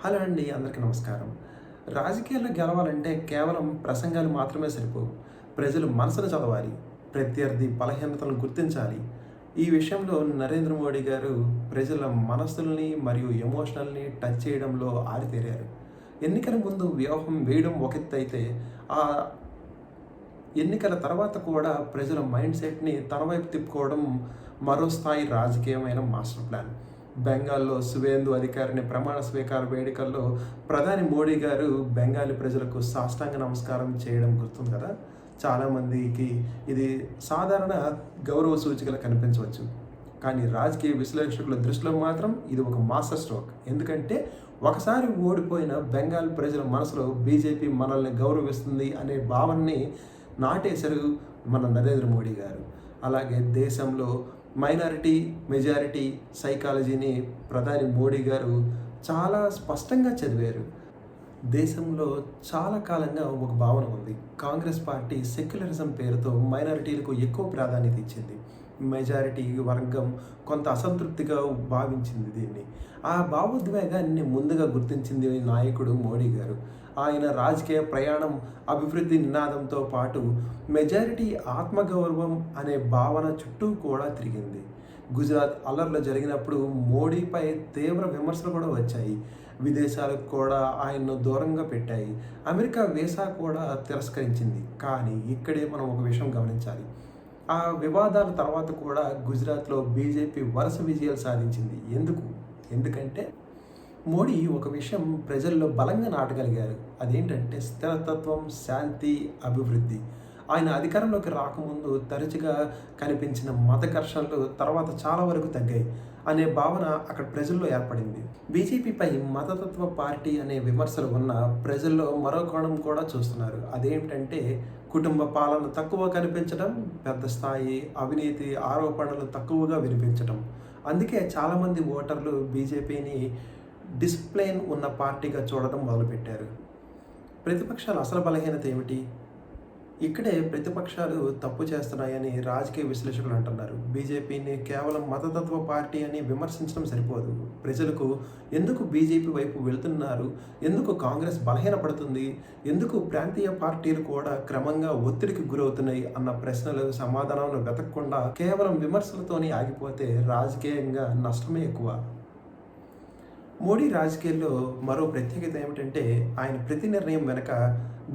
Hello అండి, అందరికీ నమస్కారం. రాజకీయాల్లో గెలవాలంటే కేవలం ప్రసంగాలు మాత్రమే సరిపోవు. ప్రజలు మనసును చదవాలి. ప్రత్యర్థి బలహీనతలను గుర్తించాలి. ఈ విషయంలో నరేంద్ర మోడీ గారు ప్రజల మనస్సుల్ని మరియు ఎమోషనల్‌ని టచ్ చేయడంలో ఆరితేరారు. ఎన్నికల ముందు వ్యూహం వేయడం ఒక ఎత్తైతే, ఆ ఎన్నికల తర్వాత కూడా ప్రజల మైండ్ సెట్‌ని తన వైపు తిప్పుకోవడం మరో స్థాయి రాజకీయమైన మాస్టర్ ప్లాన్. బెంగాల్లో సువేందు అధికారిని ప్రమాణ స్వీకార వేడుకల్లో ప్రధాని మోడీ గారు బెంగాలీ ప్రజలకు సాష్టాంగ నమస్కారం చేయడం గుర్తుంది కదా. చాలామందికి ఇది సాధారణ గౌరవ సూచికలా కనిపించవచ్చు. కానీ రాజకీయ విశ్లేషకుల దృష్టిలో మాత్రం ఇది ఒక మాస్టర్ స్ట్రోక్. ఎందుకంటే ఒకసారి ఓడిపోయిన బెంగాల్ ప్రజల మనసులో బీజేపీ మనల్ని గౌరవిస్తుంది అనే భావనని నాటేశారు మన నరేంద్ర మోడీ గారు. అలాగే దేశంలో మైనారిటీ మెజారిటీ సైకాలజీని ప్రధాని మోడీ గారు చాలా స్పష్టంగా చదివారు. దేశంలో చాలా కాలంగా ఒక భావన ఉంది. కాంగ్రెస్ పార్టీ సెక్యులరిజం పేరుతో మైనారిటీలకు ఎక్కువ ప్రాధాన్యత ఇచ్చింది. మెజారిటీ వర్గం కొంత అసంతృప్తిగా భావించింది దీన్ని. ఆ భావోద్వేగాన్ని ముందుగా గుర్తించింది నాయకుడు మోడీ గారు. ఆయన రాజకీయ ప్రయాణం అభివృద్ధి నినాదంతో పాటు మెజారిటీ ఆత్మగౌరవం అనే భావన చుట్టూ కూడా తిరిగింది. గుజరాత్ అల్లర్లు జరిగినప్పుడు మోడీపై తీవ్ర విమర్శలు కూడా వచ్చాయి. విదేశాలకు కూడా ఆయన్ను దూరంగా పెట్టాయి. అమెరికా వీసా కూడా తిరస్కరించింది. కానీ ఇక్కడే మనం ఒక విషయం గమనించాలి. ఆ వివాదాల తర్వాత కూడా గుజరాత్లో బీజేపీ వరుస విజయాలు సాధించింది. ఎందుకంటే మోడీ ఒక విషయం ప్రజల్లో బలంగా నాటగలిగారు. అదేంటంటే స్థిరతత్వం, శాంతి, అభివృద్ధి. ఆయన అధికారంలోకి రాకముందు తరచుగా కనిపించిన మత ఘర్షణలు తర్వాత చాలా వరకు తగ్గాయి అనే భావన అక్కడ ప్రజల్లో ఏర్పడింది. బీజేపీపై మతతత్వ పార్టీ అనే విమర్శలు ఉన్న ప్రజల్లో మరో కోణం కూడా చూస్తున్నారు. అదేంటంటే కుటుంబ పాలన తక్కువ కనిపించడం, పెద్ద స్థాయి అవినీతి ఆరోపణలు తక్కువగా వినిపించడం. అందుకే చాలామంది ఓటర్లు బీజేపీని డిసిప్లైన్ ఉన్న పార్టీగా చూడడం మొదలుపెట్టారు. ప్రతిపక్షాల అసలు బలహీనత ఏమిటి? ఇక్కడే ప్రతిపక్షాలు తప్పు చేస్తున్నాయని రాజకీయ విశ్లేషకులు అంటున్నారు. బీజేపీని కేవలం మతతత్వ పార్టీ అని విమర్శించడం సరిపోదు. ప్రజలకు ఎందుకు బీజేపీ వైపు వెళ్తున్నారు, ఎందుకు కాంగ్రెస్ బలహీనపడుతుంది, ఎందుకు ప్రాంతీయ పార్టీలు కూడా క్రమంగా ఒత్తిడికి గురవుతున్నాయి అన్న ప్రశ్నలు సమాధానాలను వెతకకుండా కేవలం విమర్శలతోనే ఆగిపోతే రాజకీయంగా నష్టమే ఎక్కువ. మోడీ రాజకీయాల్లో మరో ప్రత్యేకత ఏమిటంటే ఆయన ప్రతి నిర్ణయం వెనక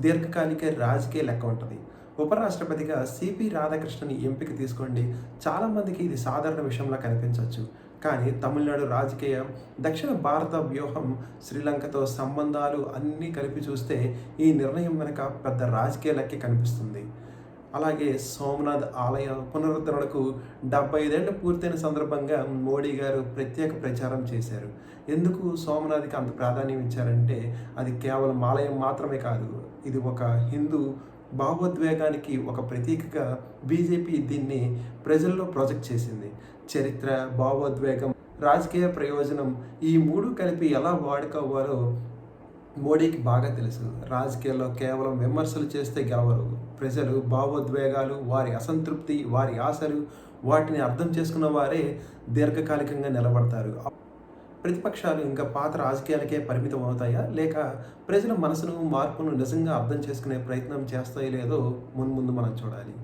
దీర్ఘకాలిక రాజకీయ లెక్క ఉంటుంది. ఉపరాష్ట్రపతిగా సిపి రాధాకృష్ణన్ ఎంపిక తీసుకోండి, చాలామందికి ఇది సాధారణ విషయంలా కనిపించవచ్చు. కానీ తమిళనాడు రాజకీయం, దక్షిణ భారత వ్యూహం, శ్రీలంకతో సంబంధాలు అన్నీ కలిపి చూస్తే ఈ నిర్ణయం వెనక పెద్ద రాజకీయ లెక్కే కనిపిస్తుంది. అలాగే సోమనాథ్ ఆలయ పునరుద్ధరణకు 75 ఏళ్ళు పూర్తయిన సందర్భంగా మోడీ గారు ప్రత్యేక ప్రచారం చేశారు. ఎందుకు సోమనాథ్కి అంత ప్రాధాన్యం ఇచ్చారంటే అది కేవలం ఆలయం మాత్రమే కాదు, ఇది ఒక హిందూ భావోద్వేగానికి ఒక ప్రతీకగా బీజేపీ దీన్ని ప్రజల్లో ప్రొజెక్ట్ చేసింది. చరిత్ర, భావోద్వేగం, రాజకీయ ప్రయోజనం ఈ మూడు కలిపి ఎలా వాడుకోవాలో మోడీకి బాగా తెలుసు. రాజకీయాల్లో కేవలం విమర్శలు చేస్తే గెలవరు. ప్రజలు భావోద్వేగాలు, వారి అసంతృప్తి, వారి ఆశలు, వాటిని అర్థం చేసుకున్న వారే దీర్ఘకాలికంగా నిలబడతారు. ప్రతిపక్షాలు ఇంకా పాత రాజకీయాలకే పరిమితం అవుతాయా, లేక ప్రజల మనసును, మార్పును నిజంగా అర్థం చేసుకునే ప్రయత్నం చేస్తాయో లేదో ముందు మనం చూడాలి.